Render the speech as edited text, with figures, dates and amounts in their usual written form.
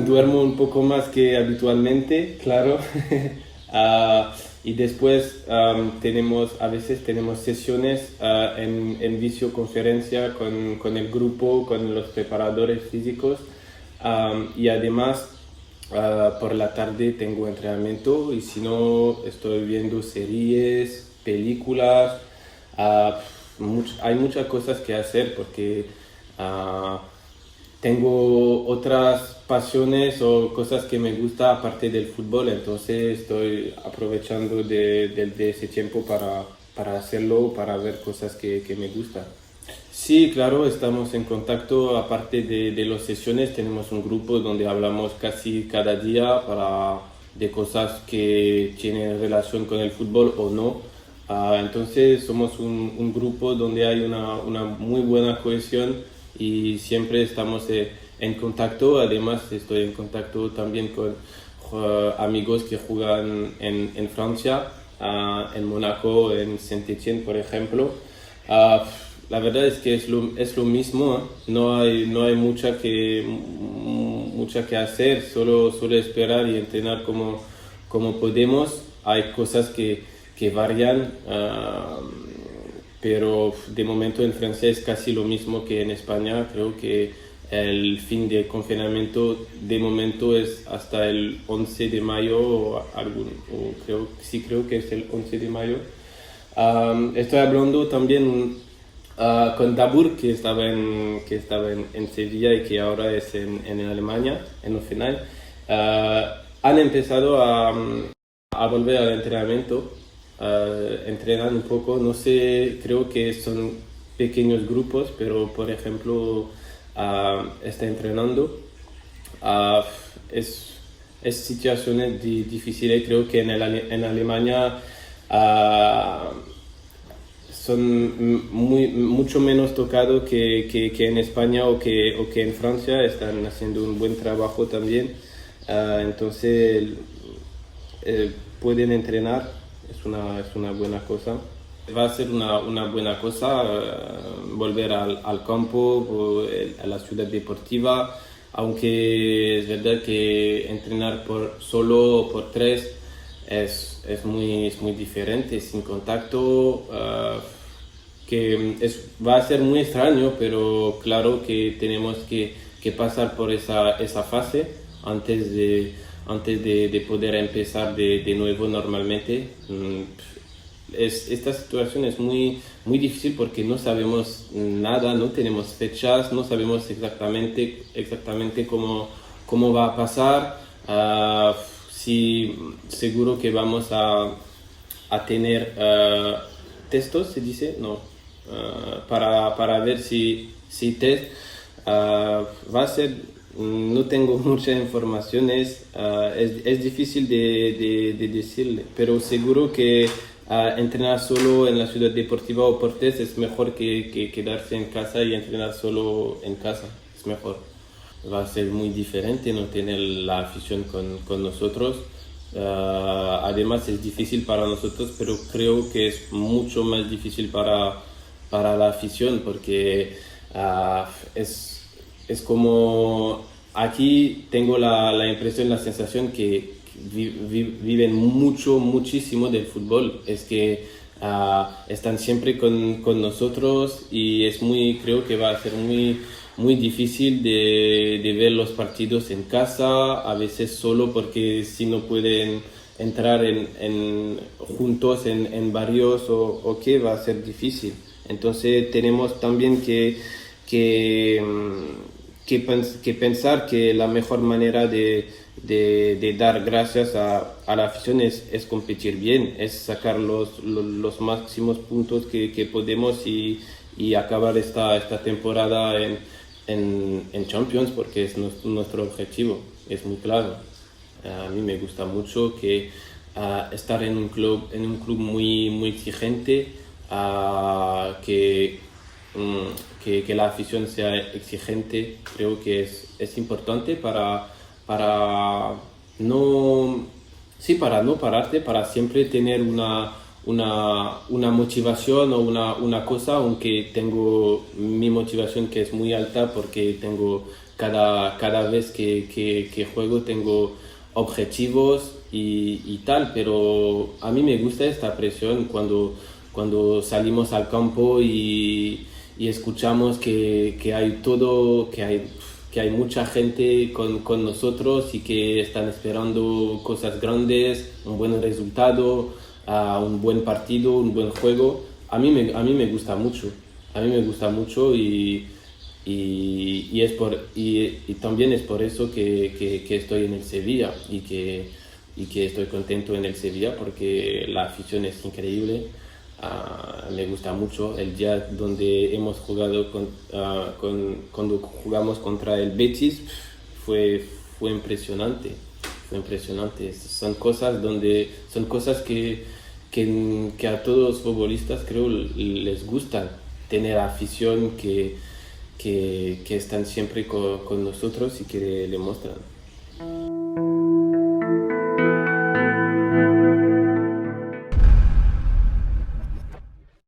duermo un poco más que habitualmente, claro. Y después a veces tenemos sesiones en videoconferencia con el grupo, con los preparadores físicos. Y además por la tarde tengo entrenamiento y si no estoy viendo series, películas. Hay muchas cosas que hacer porque ah, tengo otras pasiones o cosas que me gusta aparte del fútbol, entonces estoy aprovechando de ese tiempo para hacerlo, para ver cosas que me gustan. Sí, claro, estamos en contacto. Aparte de las sesiones, tenemos un grupo donde hablamos casi cada día de cosas que tienen relación con el fútbol o no. Entonces somos un grupo donde hay una muy buena cohesión y siempre estamos en contacto. Además, estoy en contacto también con amigos que juegan en Francia, en Mónaco, en Saint-Étienne, por ejemplo. Ah, la verdad es que es lo mismo, ¿eh? No hay mucha que hacer, solo esperar y entrenar como podemos. Hay cosas que varían, pero de momento en Francia es casi lo mismo que en España. Creo que el fin de confinamiento de momento es hasta el 11 de mayo creo que es el 11 de mayo. Estoy hablando también con Dabur, que estaba en Sevilla y que ahora es en Alemania, en el final. Han empezado a volver al entrenamiento, entrenan un poco, no sé, creo que son pequeños grupos, pero por ejemplo, está entrenando. Ah, es, es situaciones difíciles, creo que en Alemania ah, son mucho menos tocados que en España o que en Francia. Están haciendo un buen trabajo también. Entonces pueden entrenar, es una buena cosa. Va a ser una buena cosa volver al campo, a la ciudad deportiva, aunque es verdad que entrenar solo o por tres es muy diferente, sin contacto, va a ser muy extraño, pero claro que tenemos que pasar por esa fase antes de poder empezar de nuevo normalmente. Esta situación es muy difícil porque no sabemos nada, no tenemos fechas, no sabemos exactamente cómo va a pasar. Sí, seguro que vamos a tener testos, se dice, no, para ver si test va a ser. No tengo muchas informaciones, es difícil de decirle, pero seguro que entrenar solo en la ciudad deportiva o por test es mejor que quedarse en casa y entrenar solo en casa, es mejor. Va a ser muy diferente no tener la afición con nosotros. Además es difícil para nosotros, pero creo que es mucho más difícil para la afición porque es como aquí tengo la impresión, la sensación que viven muchísimo del fútbol. Es que están siempre con nosotros y creo que va a ser muy difícil de ver los partidos en casa, a veces solo porque si no pueden entrar juntos en varios o qué, va a ser difícil. Entonces tenemos también que pensar que la mejor manera de dar gracias a la afición es competir bien, es sacar los máximos puntos que podemos y acabar esta temporada en Champions, porque es nuestro objetivo, es muy claro. A mí me gusta mucho estar en un club muy exigente, que la afición sea exigente. Creo que es importante para no, sí, para no pararte, para siempre tener una motivación o una cosa, aunque tengo mi motivación que es muy alta porque tengo cada vez que juego tengo objetivos y tal, pero a mí me gusta esta presión cuando salimos al campo y escuchamos que hay todo, que hay mucha gente con nosotros y que están esperando cosas grandes, un buen resultado, un buen partido, un buen juego. A mí me gusta mucho, a mí me gusta mucho y también es por eso que estoy en el Sevilla y que estoy contento en el Sevilla porque la afición es increíble. Me gusta mucho el día donde hemos jugado cuando jugamos contra el Betis fue impresionante, fue impresionante. Son cosas que a todos los futbolistas creo les gustan, tener afición que están siempre con nosotros y que le muestran.